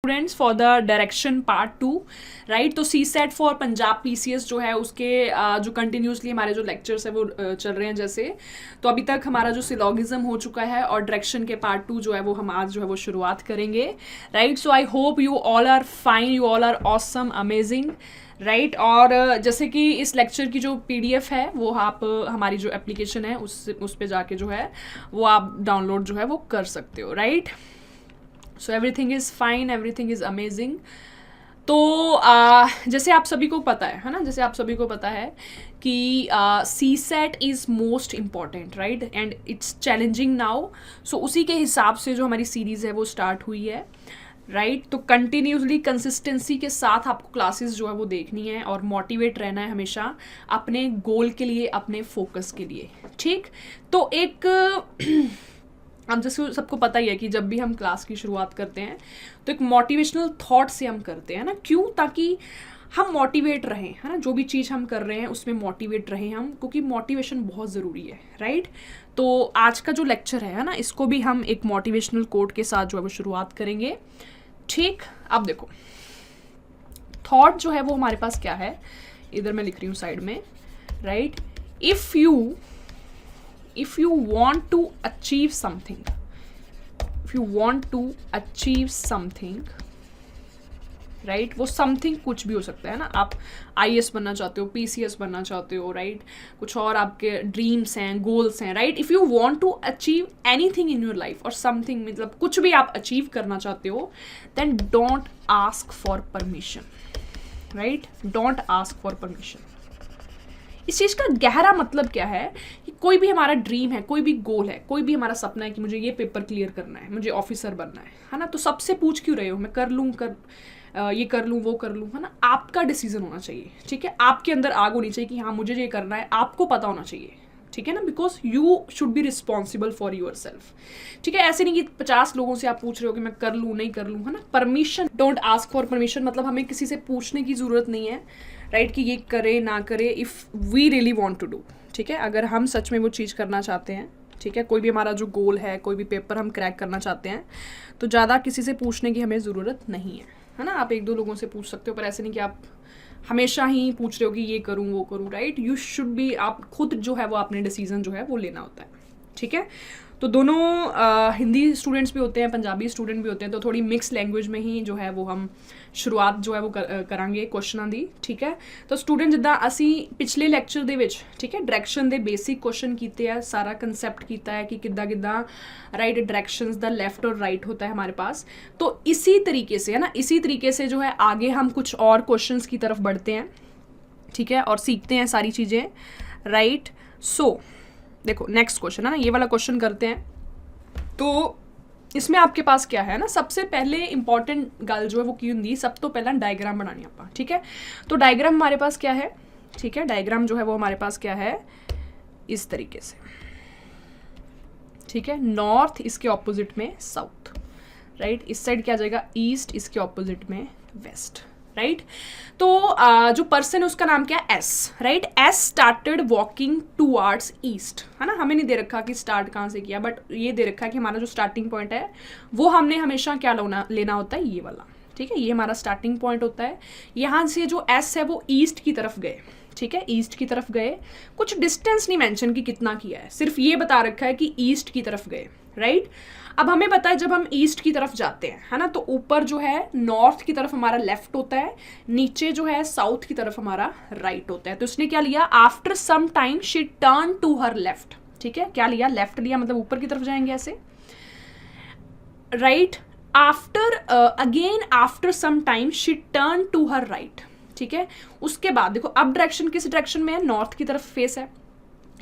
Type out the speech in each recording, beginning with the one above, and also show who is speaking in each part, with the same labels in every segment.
Speaker 1: Students for the direction part 2, right. तो CSET for Punjab PCS जो है उसके जो कंटिन्यूसली हमारे जो लेक्चर्स है वो चल रहे हैं जैसे, तो अभी तक हमारा जो सिलॉगिज्म हो चुका है और डायरेक्शन के पार्ट 2 जो है वो हम आज जो है वो शुरुआत करेंगे, right. So I hope you all are fine, you all are awesome, amazing, right. और जैसे कि इस लेक्चर की जो PDF है वो आप हमारी जो एप्लीकेशन है उस पे जाके जो है वो आप डाउनलोड जो है वो कर सकते हो, right. So everything is fine, everything is amazing. तो जैसे आप सभी को पता है ना, जैसे आप सभी को पता है कि CSET is most important, right, and it's challenging now. So उसी के हिसाब से जो हमारी सीरीज़ है वो स्टार्ट हुई है, राइट। तो कंटिन्यूसली कंसिस्टेंसी के साथ आपको क्लासेस जो है वो देखनी है और मोटिवेट रहना है हमेशा अपने गोल के लिए, अपने फोकस के लिए, ठीक। तो एक अब जैसे सबको पता ही है कि जब भी हम क्लास की शुरुआत करते हैं तो एक मोटिवेशनल थॉट से हम करते हैं ना, क्यों? ताकि हम मोटिवेट रहें, है ना, जो भी चीज़ हम कर रहे हैं उसमें मोटिवेट रहें हम, क्योंकि मोटिवेशन बहुत ज़रूरी है, राइट। तो आज का जो लेक्चर है ना, इसको भी हम एक मोटिवेशनल कोट के साथ जो है वो शुरुआत करेंगे, ठीक। अब देखो थॉट जो है वो हमारे पास क्या है, इधर मैं लिख रही हूँ साइड में, right. if you want to achieve something, right, वो समथिंग कुछ भी हो सकता है ना, आप IAS बनना चाहते हो, PCS बनना चाहते हो, राइट, कुछ और आपके ड्रीम्स हैं, गोल्स हैं, right. If you want to achieve anything in your life और समथिंग, मतलब कुछ भी आप अचीव करना चाहते हो, then don't ask for permission, right, don't ask for permission. इस चीज़ का गहरा मतलब क्या है कि कोई भी हमारा ड्रीम है, कोई भी गोल है, कोई भी हमारा सपना है कि मुझे ये पेपर क्लियर करना है, मुझे ऑफिसर बनना है ना, तो सबसे पूछ क्यों रहे हो, मैं कर लूँ, ये कर लूँ, वो कर लूँ, है ना। आपका डिसीजन होना चाहिए, ठीक है, आपके अंदर आग होनी चाहिए कि हाँ मुझे ये करना है, आपको पता होना चाहिए, ठीक है ना, because you should be responsible for your self, ठीक है। ऐसे नहीं कि 50 लोगों से आप पूछ रहे हो कि मैं कर लूँ, नहीं कर लूँ, है ना। Permission, don't ask for permission, मतलब हमें किसी से पूछने की ज़रूरत नहीं है, राइट, कि ये करे ना करे, if we really want to do, ठीक है। अगर हम सच में वो चीज़ करना चाहते हैं, ठीक है, कोई भी हमारा जो गोल है, कोई भी पेपर हम क्रैक करना चाहते हैं, तो ज़्यादा किसी से पूछने की हमें ज़रूरत नहीं है ना। आप 1-2 लोगों से पूछ सकते हो, पर ऐसे नहीं कि आप हमेशा ही पूछ रहे हो कि ये करूँ, वो करूँ, राइट। यू शुड बी, आप खुद जो है वो अपने डिसीजन जो है वो लेना होता है, ठीक है। तो दोनों हिंदी स्टूडेंट्स भी होते हैं, पंजाबी स्टूडेंट भी होते हैं, तो थोड़ी मिक्स लैंग्वेज में ही जो है वो हम शुरुआत जो है वो करांगे क्वेश्चनां दी, ठीक है। तो स्टूडेंट जिद्दां असी पिछले लेक्चर दे विच, ठीक है, डायरेक्शन दे बेसिक क्वेश्चन कीते हैं, सारा कंसैप्ट कीता है कि किद्दां राइट डायरेक्शंस द लेफ्ट और राइट होता है हमारे पास। तो इसी तरीके से, है ना, इसी तरीके से जो है आगे हम कुछ और क्वेश्चंस की तरफ बढ़ते हैं, ठीक है, और सीखते हैं सारी चीज़ें, राइट। सो देखो नेक्स्ट क्वेश्चन है ना, ये वाला क्वेश्चन करते हैं। तो इसमें आपके पास क्या है ना, सबसे पहले इंपॉर्टेंट गल जो है वो की होंगी, सब तो पहला डायग्राम बनानी आप, ठीक है। तो डायग्राम हमारे पास क्या है, ठीक है, डायग्राम जो है वो हमारे पास क्या है, इस तरीके से, ठीक है। नॉर्थ इसके ऑपोजिट में साउथ, राइट, इस साइड क्या आ जाएगा ईस्ट, इसके ऑपोजिट में वेस्ट, राइट। तो जो पर्सन है उसका नाम क्या है, S, right. S started walking towards east, है ना, हमें नहीं दे रखा कि स्टार्ट कहाँ से किया, बट ये दे रखा है कि हमारा जो स्टार्टिंग पॉइंट है वो हमने हमेशा क्या लेना होता है, ये वाला, ठीक है, ये हमारा स्टार्टिंग पॉइंट होता है। यहाँ से जो एस है वो ईस्ट की तरफ गए, ठीक है, ईस्ट की तरफ गए, कुछ डिस्टेंस नहीं मेंशन कि कितना किया है, सिर्फ ये बता रखा है कि ईस्ट की तरफ गए, राइट। अब हमें पता है जब हम ईस्ट की तरफ जाते हैं, है ना, तो ऊपर जो है नॉर्थ की तरफ हमारा लेफ्ट होता है, नीचे जो है साउथ की तरफ हमारा राइट होता है। तो इसने क्या लिया, after some time she turn to her left, ठीक है, क्या लिया, लेफ्ट लिया, मतलब ऊपर की तरफ जाएंगे ऐसे, right. After again after some time she turn to her right, ठीक है। उसके बाद देखो अब डायरेक्शन किस डायरेक्शन में है, नॉर्थ की तरफ फेस है।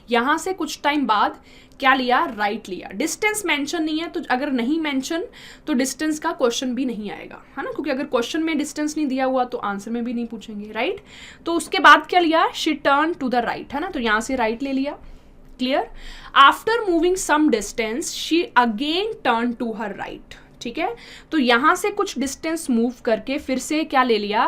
Speaker 1: यहाँ से कुछ टाइम बाद क्या लिया, राइट लिया। डिस्टेंस मेंशन नहीं है, तो अगर नहीं मेंशन तो डिस्टेंस का क्वेश्चन भी नहीं आएगा, है ना, क्योंकि अगर क्वेश्चन में डिस्टेंस नहीं दिया हुआ तो आंसर में भी नहीं पूछेंगे, राइट। तो उसके बाद क्या लिया, she turn to the right, है ना, तो यहाँ से राइट ले लिया, clear. After moving some distance she again turn to her right, ठीक है। तो यहां से कुछ डिस्टेंस मूव करके फिर से क्या ले लिया,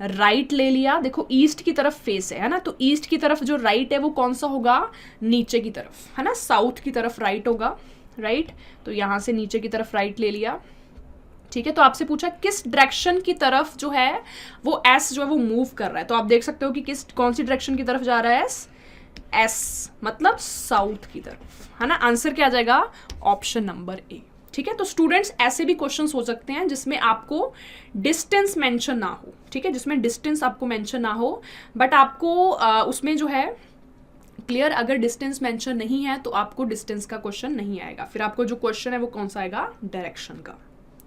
Speaker 1: राइट ले लिया। देखो ईस्ट की तरफ फेस है ना, तो ईस्ट की तरफ जो राइट है वो कौन सा होगा, नीचे की तरफ, है ना, साउथ की तरफ राइट होगा, राइट। तो यहां से नीचे की तरफ राइट ले लिया, ठीक है, तो आपसे पूछा किस डायरेक्शन की तरफ जो है वो एस जो है वो मूव कर रहा है, तो आप देख सकते हो कि कौन सी डायरेक्शन की तरफ जा रहा है एस मतलब साउथ की तरफ, है ना। आंसर क्या आ जाएगा, ऑप्शन नंबर ए। ठीक है, तो स्टूडेंट्स ऐसे भी क्वेश्चंस हो सकते हैं जिसमें आपको डिस्टेंस मेंशन ना हो, ठीक है, जिसमें डिस्टेंस आपको मेंशन ना हो, बट आपको उसमें जो है क्लियर, अगर डिस्टेंस मेंशन नहीं है तो आपको डिस्टेंस का क्वेश्चन नहीं आएगा, फिर आपको जो क्वेश्चन है वो कौन सा आएगा, डायरेक्शन का।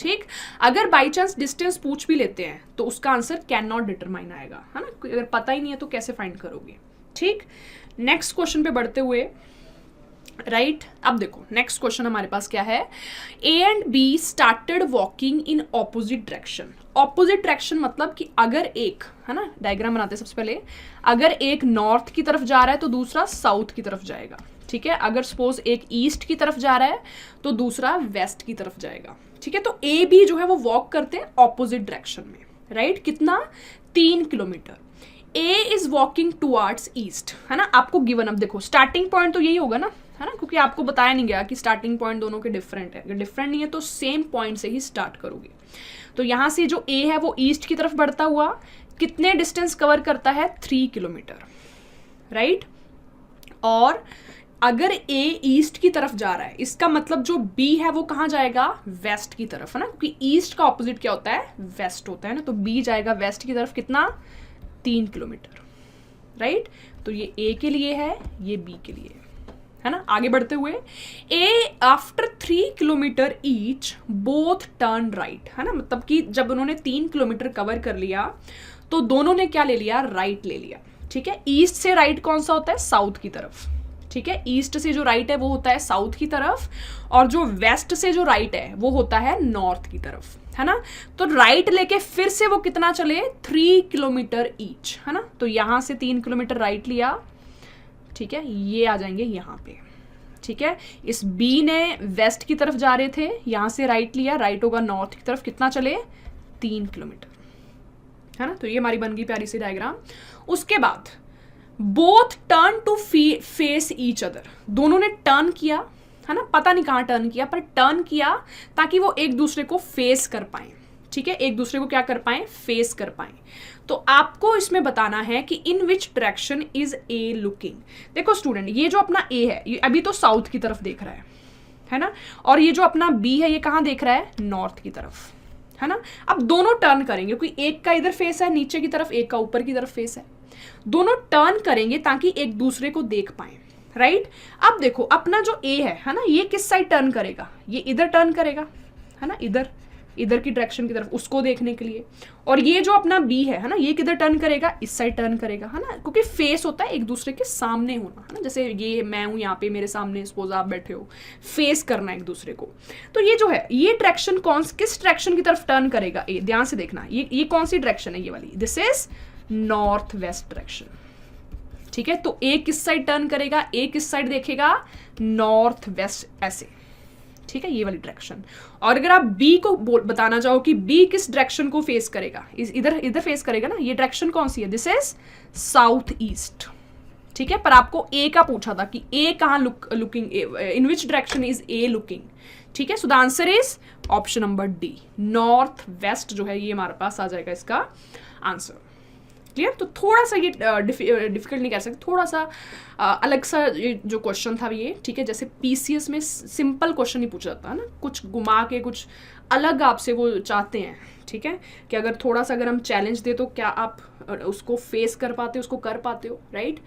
Speaker 1: ठीक, अगर बाई चांस डिस्टेंस पूछ भी लेते हैं तो उसका आंसर कैन नॉट डिटरमाइन आएगा, है ना, अगर पता ही नहीं है तो कैसे फाइंड करोगे। ठीक, नेक्स्ट क्वेश्चन पे बढ़ते हुए, राइट, अब देखो नेक्स्ट क्वेश्चन हमारे पास क्या है, A and be started walking in opposite direction. Opposite direction मतलब कि अगर एक, है ना, डायग्राम बनाते हैं सबसे पहले, अगर एक नॉर्थ की तरफ जा रहा है तो दूसरा साउथ की तरफ जाएगा। ठीक है, अगर सपोज एक ईस्ट की तरफ जा रहा है तो दूसरा वेस्ट की तरफ जाएगा। ठीक है, तो ए बी जो है वो वॉक करते हैं ऑपोजिट डायरेक्शन में, राइट, कितना, 3 kilometre. A is walking towards east, है ना, आपको गिवन, अब देखो स्टार्टिंग पॉइंट तो यही होगा ना, है ना, क्योंकि आपको बताया नहीं गया कि स्टार्टिंग पॉइंट दोनों के डिफरेंट है, अगर डिफरेंट नहीं है तो सेम पॉइंट से ही स्टार्ट करोगे। तो यहाँ से जो ए है वो ईस्ट की तरफ बढ़ता हुआ कितने डिस्टेंस कवर करता है, 3 किलोमीटर, राइट। और अगर ए ईस्ट की तरफ जा रहा है, इसका मतलब जो बी है वो कहाँ जाएगा, वेस्ट की तरफ, है ना, क्योंकि ईस्ट का ऑपोजिट क्या होता है, वेस्ट होता है ना, तो बी जाएगा वेस्ट की तरफ, कितना, 3 किलोमीटर, राइट। तो ये ए के लिए है, ये बी के लिए है ना। आगे बढ़ते हुए, a after 3 kilometre each both turn right, है ना, मतलब कि जब उन्होंने 3 किलोमीटर कवर कर लिया तो दोनों ने क्या ले लिया, राइट ले लिया। ठीक है, ईस्ट से राइट कौन सा होता है, साउथ की तरफ। ठीक है, ईस्ट से जो राइट है वो होता है साउथ की तरफ, और जो वेस्ट से जो राइट है वो होता है नॉर्थ की तरफ, है ना। तो राइट लेके फिर से वो कितना चले, 3 किलोमीटर ईच, है ना। तो यहां से 3 किलोमीटर राइट लिया, ठीक है, ये आ जाएंगे यहाँ पे। ठीक है, इस बी ने वेस्ट की तरफ जा रहे थे, यहां से राइट लिया, राइट होगा नॉर्थ की तरफ, कितना चले, 3 किलोमीटर, है ना। तो ये हमारी बन गई प्यारी सी डायग्राम। उसके बाद both turn to face each other, दोनों ने टर्न किया, है ना, पता नहीं कहाँ टर्न किया, पर टर्न किया ताकि वो एक दूसरे को फेस कर पाए। ठीक है, एक दूसरे को क्या कर पाए, फेस कर पाए। तो आपको इसमें बताना है कि in which direction is A looking. देखो स्टूडेंट, ये जो अपना ए है ये अभी तो साउथ की तरफ देख रहा है ना, और ये जो अपना बी है ये कहाँ देख रहा है, नॉर्थ की तरफ, है ना। अब दोनों टर्न करेंगे, क्योंकि एक का इधर फेस है नीचे की तरफ, एक का ऊपर की तरफ फेस है, दोनों टर्न करेंगे ताकि एक दूसरे को देख पाए, राइट। अब देखो अपना जो ए है ना, ये किस साइड टर्न करेगा, ये इधर टर्न करेगा, है ना, इधर की डायरेक्शन की तरफ, उसको देखने के लिए। और ये जो अपना बी है ना, ये किधर टर्न करेगा, इस साइड टर्न करेगा, है ना, क्योंकि फेस होता है एक दूसरे के सामने होना, है ना। जैसे ये मैं हूं यहाँ पे, मेरे सामने सपोज आप बैठे हो, फेस करना एक दूसरे को। तो ये जो है ये डायरेक्शन किस डायरेक्शन की तरफ टर्न करेगा, ए, ध्यान से देखना, ये कौन सी डायरेक्शन है, ये वाली, this is north west direction. ठीक है, तो ए किस साइड टर्न करेगा, ए किस साइड देखेगा, नॉर्थ वेस्ट, ऐसे। ठीक है, ये वाली डायरेक्शन। और अगर आप बी को बताना चाहो कि बी किस डायरेक्शन को फेस करेगा, इधर फेस करेगा ना, ये डायरेक्शन कौन सी है, दिस इज साउथ ईस्ट। ठीक है, पर आपको ए का पूछा था कि ए कहाँ looking, in which direction is A looking. ठीक है, सो the answer is option number D, north west जो है ये हमारे पास आ जाएगा इसका आंसर। क्लियर, तो थोड़ा सा ये डिफिकल्ट नहीं कह सकते, थोड़ा सा अलग सा ये जो क्वेश्चन था ये। ठीक है, जैसे पीसीएस में सिंपल क्वेश्चन ही पूछा जाता है ना, कुछ घुमा के कुछ अलग आपसे वो चाहते हैं। ठीक है, कि अगर थोड़ा सा अगर हम चैलेंज दे तो क्या आप उसको फेस कर पाते हो, उसको कर पाते हो, right,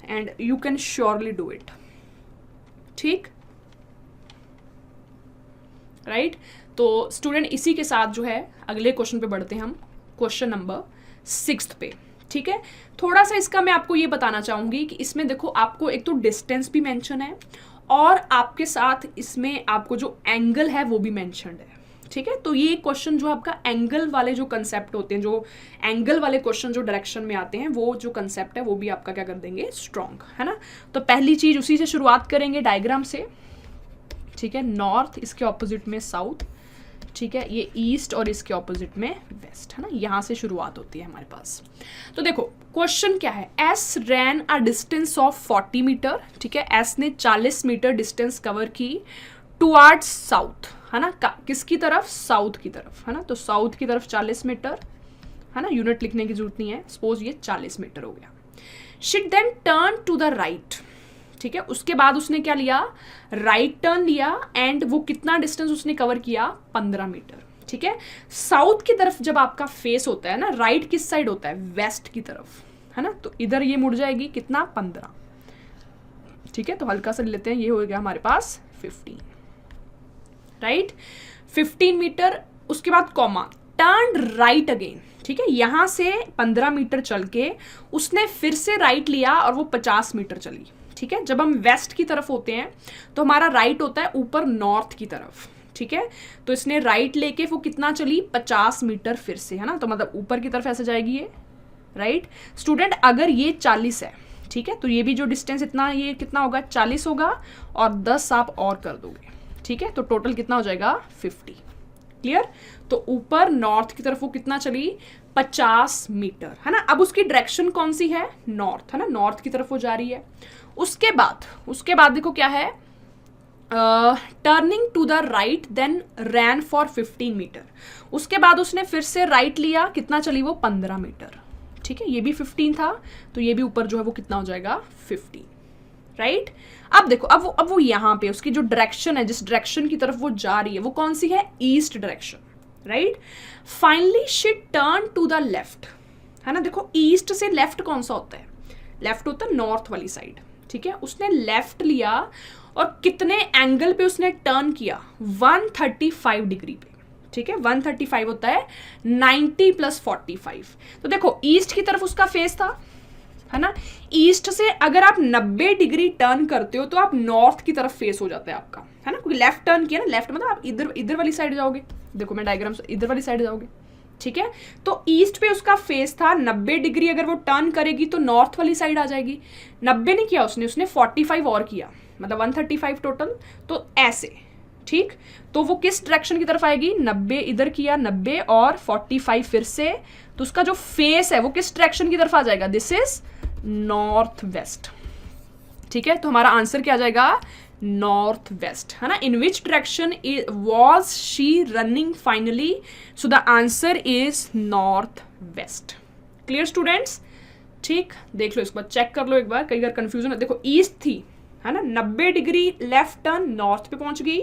Speaker 1: and you can surely do it. ठीक, राइट, तो स्टूडेंट इसी के साथ जो है अगले क्वेश्चन पे बढ़ते हैं हम, क्वेश्चन नंबर 6 पे। ठीक है, थोड़ा सा इसका मैं आपको ये बताना चाहूंगी कि इसमें देखो आपको एक तो डिस्टेंस भी मेंशन है, और आपके साथ इसमें आपको जो एंगल है वो भी मेंशन्ड है। ठीक है, तो ये क्वेश्चन जो आपका एंगल वाले जो कंसेप्ट होते हैं, जो एंगल वाले क्वेश्चन जो डायरेक्शन में आते हैं, वो जो कंसेप्ट है वो भी आपका क्या कर देंगे, स्ट्रॉन्ग, है ना। तो पहली चीज उसी से शुरुआत करेंगे, डायग्राम से। ठीक है, नॉर्थ, इसके ऑपोजिट में साउथ, ठीक है, ये ईस्ट और इसके ऑपोजिट में वेस्ट, है ना, यहां से शुरुआत होती है हमारे पास। तो देखो क्वेश्चन क्या है, S ran a distance of 40 metre. ठीक है, एस ने 40 मीटर डिस्टेंस कवर की टुवर्ड्स साउथ, है ना, किसकी तरफ, साउथ की तरफ, है ना, तो साउथ की तरफ 40 मीटर, है ना, यूनिट लिखने की जरूरत नहीं है, सपोज ये 40 मीटर हो गया। She then turn to the right, ठीक है, उसके बाद उसने क्या लिया, राइट टर्न लिया, एंड वो कितना डिस्टेंस उसने कवर किया, 15 मीटर, ठीक है। साउथ की तरफ जब आपका फेस होता है ना, राइट किस साइड होता है, वेस्ट की तरफ, है ना, तो इधर ये मुड़ जाएगी कितना, 15, ठीक है, तो हल्का सा लेते हैं, ये हो गया हमारे पास 15, राइट, 15 मीटर। उसके बाद कॉमा, टर्न राइट अगेन, ठीक है, यहां से 15 मीटर चल के उसने फिर से राइट लिया और वो 50 मीटर चली, ठीक है। जब हम वेस्ट की तरफ होते हैं तो हमारा राइट होता है ऊपर नॉर्थ की तरफ, ठीक है, तो इसने राइट लेके वो कितना चली, 50 मीटर फिर से, है ना, तो मतलब ऊपर की तरफ ऐसे जाएगी ये, राइट। स्टूडेंट अगर ये 40 है, ठीक है, तो ये भी जो डिस्टेंस इतना, ये कितना होगा, 40 होगा, और 10 आप और कर दोगे, ठीक है, तो टोटल कितना हो जाएगा, 50, क्लियर। तो ऊपर नॉर्थ की तरफ वो कितना चली, 50 मीटर, है ना। अब उसकी डायरेक्शन कौन सी है, नॉर्थ, है ना, नॉर्थ की तरफ वो जा रही है। उसके बाद देखो क्या है, turning to the right then ran for 15 metre, उसके बाद उसने फिर से राइट लिया, कितना चली वो, 15 मीटर, ठीक है, ये भी 15 था, तो ये भी ऊपर जो है वो कितना हो जाएगा, 15, राइट। अब देखो, अब वो यहाँ पे उसकी जो डायरेक्शन है, जिस डायरेक्शन की तरफ वो जा रही है, वो कौन सी है, east direction, right. Finally she turn to the left, है ना, देखो ईस्ट से लेफ्ट कौन सा होता है, लेफ्ट होता है नॉर्थ वाली साइड, ठीक है, उसने लेफ्ट लिया और कितने एंगल पे उसने टर्न किया, 135 डिग्री पे, ठीक है, 135 होता है 90 + 45, तो देखो ईस्ट की तरफ उसका फेस था, है ना, ईस्ट से अगर आप 90 डिग्री टर्न करते हो तो आप नॉर्थ की तरफ फेस हो जाता है आपका, है ना, क्योंकि लेफ्ट टर्न किया ना, लेफ्ट मतलब आप इधर वाली साइड जाओगे, देखो मैं डायग्राम से इधर वाली साइड जाओगे, ठीक है, तो ईस्ट पे उसका फेस था, 90 डिग्री अगर वो टर्न करेगी तो नॉर्थ वाली साइड आ जाएगी। 90 नहीं किया उसने 45 और किया, मतलब 135 टोटल, तो ऐसे, ठीक, तो वो किस डायरेक्शन की तरफ आएगी, 90 इधर किया, 90 और 45 फिर से, तो उसका जो फेस है वो किस डायरेक्शन की तरफ आ जाएगा, दिस इज नॉर्थ वेस्ट, ठीक है, तो हमारा आंसर क्या आ जाएगा, नॉर्थ वेस्ट, है ना। In which direction was she running finally, so the answer is north west, clear students, ठीक, देख लो इसको चेक कर लो एक बार, कई बार कंफ्यूजन है, देखो ईस्ट थी, है ना, 90 डिग्री लेफ्ट टर्न नॉर्थ पे पहुंच गई,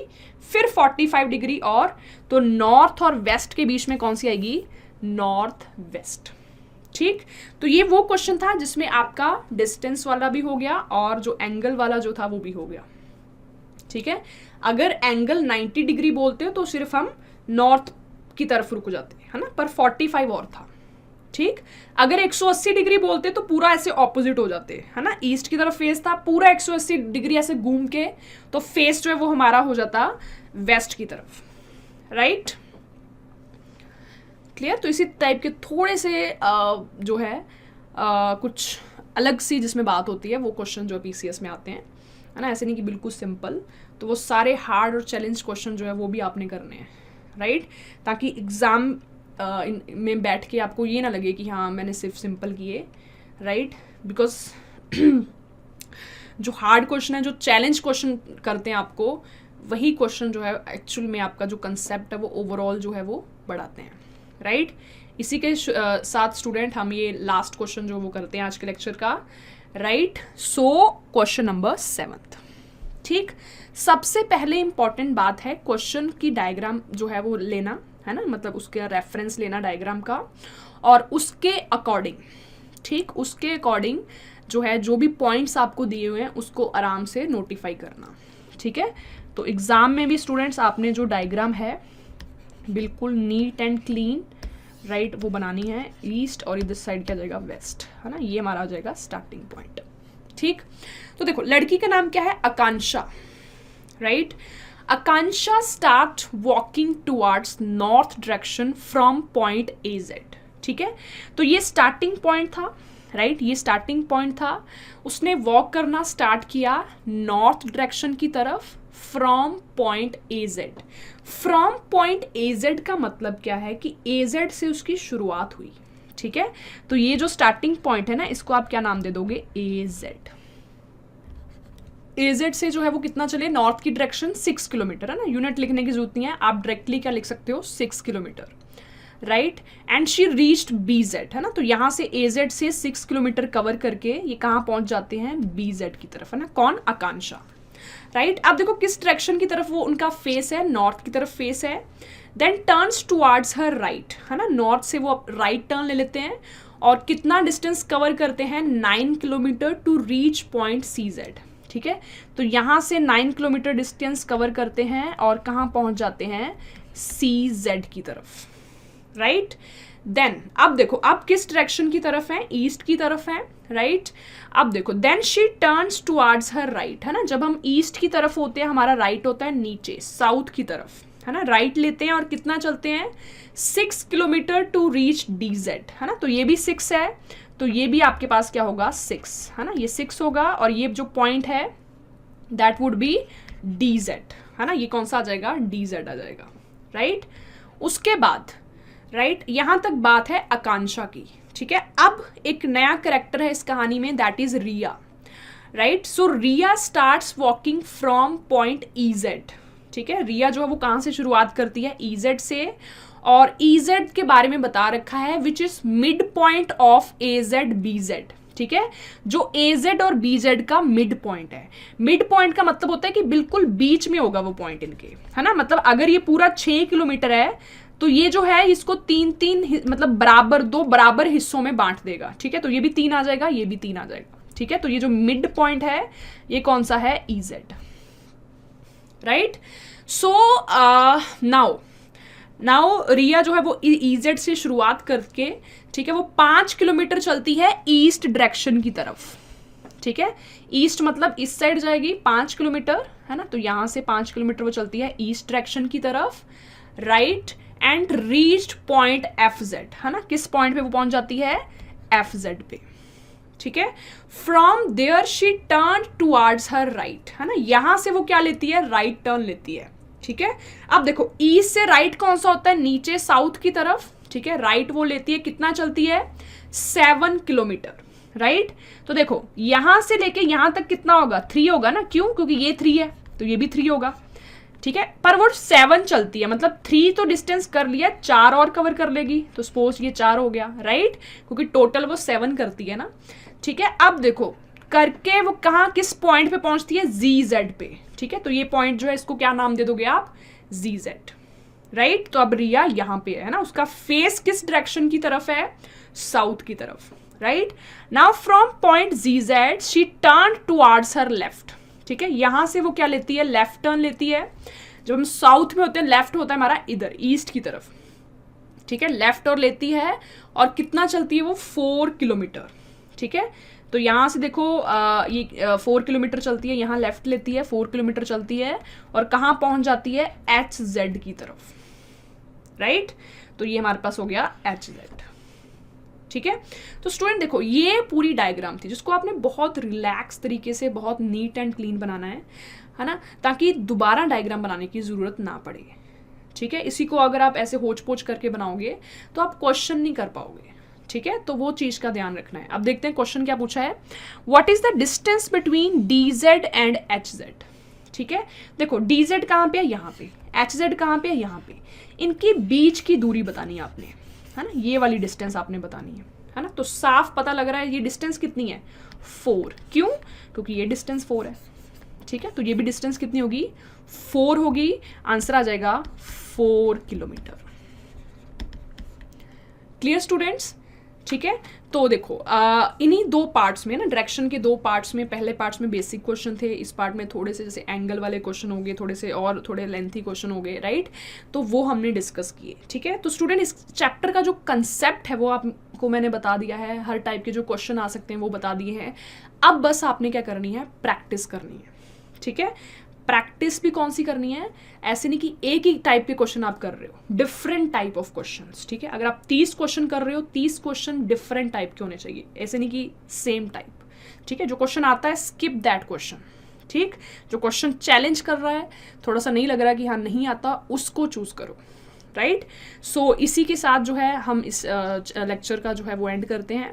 Speaker 1: फिर 45 डिग्री और, तो नॉर्थ और वेस्ट के बीच में कौन सी आएगी, नॉर्थ वेस्ट, ठीक। तो ये वो क्वेश्चन था जिसमें आपका डिस्टेंस वाला भी हो गया और जो एंगल वाला जो था वो भी हो गया, ठीक है। अगर एंगल 90 डिग्री बोलते हो तो सिर्फ हम नॉर्थ की तरफ रुक जाते हैं, है ना, पर 45 और था, ठीक। अगर 180 डिग्री बोलते तो पूरा ऐसे ऑपोजिट हो जाते, है ना, ईस्ट की तरफ फेस था, पूरा 180 डिग्री ऐसे घूम के, तो फेस जो है वो हमारा हो जाता वेस्ट की तरफ, राइट, क्लियर। तो इसी टाइप के थोड़े से जो है कुछ अलग सी जिसमें बात होती है वो क्वेश्चन जो PCS में आते हैं, है ना, ऐसे नहीं कि बिल्कुल सिंपल, तो वो सारे हार्ड और चैलेंज क्वेश्चन जो है वो भी आपने करने हैं, राइट, ताकि एग्जाम में बैठ के आपको ये ना लगे कि हाँ मैंने सिर्फ सिंपल किए, राइट, बिकॉज जो हार्ड क्वेश्चन है, जो चैलेंज क्वेश्चन करते हैं आपको, वही क्वेश्चन जो है एक्चुअल में आपका जो कंसेप्ट है वो ओवरऑल जो है वो बढ़ाते हैं, राइट। इसी के साथ स्टूडेंट हम ये लास्ट क्वेश्चन जो वो करते हैं आज के लेक्चर का, राइट। सो क्वेश्चन नंबर 7, ठीक। सबसे पहले इंपॉर्टेंट बात है क्वेश्चन की डायग्राम जो है वो लेना, है ना, मतलब उसके रेफरेंस लेना डायग्राम का, और उसके अकॉर्डिंग, ठीक, उसके अकॉर्डिंग जो है जो भी पॉइंट्स आपको दिए हुए हैं उसको आराम से नोटिफाई करना, ठीक है। तो एग्जाम में भी स्टूडेंट्स आपने जो डायग्राम है बिल्कुल नीट एंड क्लीन, राइट, वो बनानी है, ईस्ट और इधर साइड क्या जाएगा, वेस्ट, है ना, ये हमारा आ जाएगा स्टार्टिंग पॉइंट, ठीक। तो देखो लड़की का नाम क्या है, Akanksha, right. Akanksha start walking towards north direction from point AZ, ठीक है, तो ये स्टार्टिंग पॉइंट था, राइट, ये स्टार्टिंग पॉइंट था, उसने वॉक करना स्टार्ट किया नॉर्थ डायरेक्शन की तरफ from point AZ। From point AZ का मतलब क्या है कि AZ से उसकी शुरुआत हुई, ठीक है, तो ये जो स्टार्टिंग पॉइंट है ना, इसको आप क्या नाम दे दोगे, AZ, AZ से जो है वो कितना चले, नॉर्थ की डायरेक्शन 6 किलोमीटर है ना, यूनिट लिखने की जरूरत नहीं है, आप डायरेक्टली क्या लिख सकते हो 6 kilometre, right. And she reached BZ है ना, तो यहाँ से AZ से 6 किलोमीटर कवर करके ये कहाँ पहुंच जाते हैं, BZ की तरफ है ना, कौन, आकांक्षा, राइट। अब देखो किस डायरेक्शन की तरफ वो उनका फेस है, नॉर्थ की तरफ फेस है। Then turns towards her right है ना, नॉर्थ से वो राइट टर्न ले लेते हैं और कितना डिस्टेंस कवर करते हैं, 9 kilometre to reach point CZ, ठीक है। तो यहाँ से 9 किलोमीटर डिस्टेंस कवर करते हैं और कहाँ पहुँच जाते हैं, CZ की तरफ, राइट। देन अब देखो अब किस डायरेक्शन की तरफ है, ईस्ट की तरफ है, राइट। अब देखो then she turns towards her right है ना, जब हम ईस्ट की तरफ होते हैं हमारा राइट होता है नीचे साउथ की तरफ है ना, राइट लेते हैं और कितना चलते हैं, 6 किलोमीटर टू रीच DZ है ना, तो ये भी 6 है, तो ये भी आपके पास क्या होगा 6 है ना, ये 6 होगा और ये जो पॉइंट है दैट वुड बी DZ है ना, ये कौन सा आ जाएगा, DZ आ जाएगा, राइट। उसके बाद राइट यहाँ तक बात है आकांक्षा की, ठीक है। अब एक नया करेक्टर है इस कहानी में, that is Riya, right. So Riya starts walking from point EZ, ठीक है। रिया जो है वो कहाँ से शुरुआत करती है, EZ से, और EZ के बारे में बता रखा है which is mid point of AZ BZ, ठीक है। जो AZ और BZ का मिड पॉइंट है, मिड पॉइंट का मतलब होता है कि बिल्कुल बीच में होगा वो पॉइंट इनके, है ना। मतलब अगर ये पूरा 6 किलोमीटर है तो ये जो है इसको 3-3 मतलब बराबर 2 बराबर हिस्सों में बांट देगा, ठीक है। तो ये भी 3 आ जाएगा, ये भी 3 आ जाएगा, ठीक है। तो ये जो मिड पॉइंट है ये कौन सा है, EZ, राइट। सो नाउ रिया जो है वो EZ से शुरुआत करके, ठीक है, वो 5 किलोमीटर चलती है ईस्ट डायरेक्शन की तरफ, ठीक है। ईस्ट मतलब इस साइड जाएगी 5 किलोमीटर है ना, तो यहां से 5 किलोमीटर वो चलती है ईस्ट डायरेक्शन की तरफ, right. And reached point FZ है ना, किस पॉइंट पे वो पहुंच जाती है, FZ पे, ठीक है। From there she turn towards her right है ना, यहां से वो क्या लेती है, राइट टर्न लेती है, ठीक है। अब देखो ईस्ट से राइट कौन सा होता है, नीचे साउथ की तरफ, ठीक है। राइट वो लेती है, कितना चलती है, 7 किलोमीटर, राइट। तो देखो यहां से लेके यहां तक कितना होगा, 3 होगा ना, क्यों, क्योंकि ये 3 है तो ये भी 3 होगा, ठीक है। पर वो 7 चलती है, मतलब 3 तो डिस्टेंस कर लिया, 4 और कवर कर लेगी, तो सपोज ये 4 हो गया, राइट, क्योंकि टोटल वो 7 करती है ना, ठीक है। अब देखो करके वो कहाँ किस पॉइंट पे पहुंचती है, ZZ पे, ठीक है। तो ये पॉइंट जो है इसको क्या नाम दे दोगे आप, ZZ, राइट। तो अब रिया यहाँ पे है ना, उसका फेस किस डायरेक्शन की तरफ है, साउथ की तरफ, right. Now from point ZZ she turn towards her left, ठीक है। यहां से वो क्या लेती है, लेफ्ट टर्न लेती है। जब हम साउथ में होते हैं लेफ्ट होता है हमारा इधर ईस्ट की तरफ, ठीक है। लेफ्ट और लेती है और कितना चलती है वो, 4 किलोमीटर, ठीक है। तो यहाँ से देखो ये 4 किलोमीटर चलती है, यहाँ लेफ्ट लेती है, 4 किलोमीटर चलती है और कहाँ पहुंच जाती है, HZ की तरफ, राइट। तो ये हमारे पास हो गया HZ, ठीक है। तो स्टूडेंट देखो ये पूरी डायग्राम थी जिसको आपने बहुत रिलैक्स तरीके से बहुत नीट एंड क्लीन बनाना है ना, ताकि दोबारा डायग्राम बनाने की ज़रूरत ना पड़े, ठीक है। इसी को अगर आप ऐसे होच पोच करके बनाओगे तो आप क्वेश्चन नहीं कर पाओगे, ठीक है। तो वो चीज़ का ध्यान रखना है। अब देखते हैं क्वेश्चन क्या पूछा है, what is the distance between DZ and HZ, ठीक है। देखो DZ कहाँ पे है, यहाँ पे, HZ कहाँ पे है, यहाँ पे, इनकी बीच की दूरी बतानी है आपने, है ना, ये वाली डिस्टेंस आपने बतानी है ना। तो साफ पता लग रहा है ये डिस्टेंस कितनी है, 4, क्यों, क्योंकि ये डिस्टेंस 4 है, ठीक है। तो ये भी डिस्टेंस कितनी होगी, 4 होगी, आंसर आ जाएगा 4 किलोमीटर। क्लियर स्टूडेंट्स, ठीक है। तो देखो इन्हीं 2 पार्ट्स में ना, डायरेक्शन के 2 पार्ट्स में, पहले पार्ट्स में बेसिक क्वेश्चन थे, इस पार्ट में थोड़े से जैसे एंगल वाले क्वेश्चन हो गए, थोड़े से और थोड़े लेंथी क्वेश्चन हो गए, राइट। तो वो हमने डिस्कस किए, ठीक है। तो स्टूडेंट इस चैप्टर का जो कंसेप्ट है वो आपको मैंने बता दिया है, हर टाइप के जो क्वेश्चन आ सकते हैं वो बता दिए हैं। अब बस आपने क्या करनी है, प्रैक्टिस करनी है, ठीक है। प्रैक्टिस भी कौन सी करनी है, ऐसे नहीं कि एक ही टाइप के क्वेश्चन आप कर रहे हो, डिफरेंट टाइप ऑफ क्वेश्चंस, ठीक है। अगर आप 30 क्वेश्चन कर रहे हो, 30 क्वेश्चन डिफरेंट टाइप के होने चाहिए, ऐसे नहीं कि सेम टाइप, ठीक है। जो क्वेश्चन आता है स्किप दैट क्वेश्चन, ठीक। जो क्वेश्चन चैलेंज कर रहा है, थोड़ा सा नहीं लग रहा कि हाँ नहीं आता, उसको चूज करो, राइट। सो इसी के साथ जो है हम इस लेक्चर का जो है वो एंड करते हैं,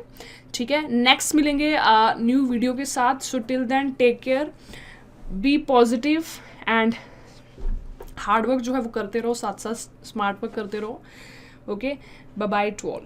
Speaker 1: ठीक है। नेक्स्ट मिलेंगे न्यू वीडियो के साथ। So till then take care, be positive and hard work जो है वो करते रहो, साथ साथ स्मार्ट वर्क करते रहो. Okay, bye bye to all.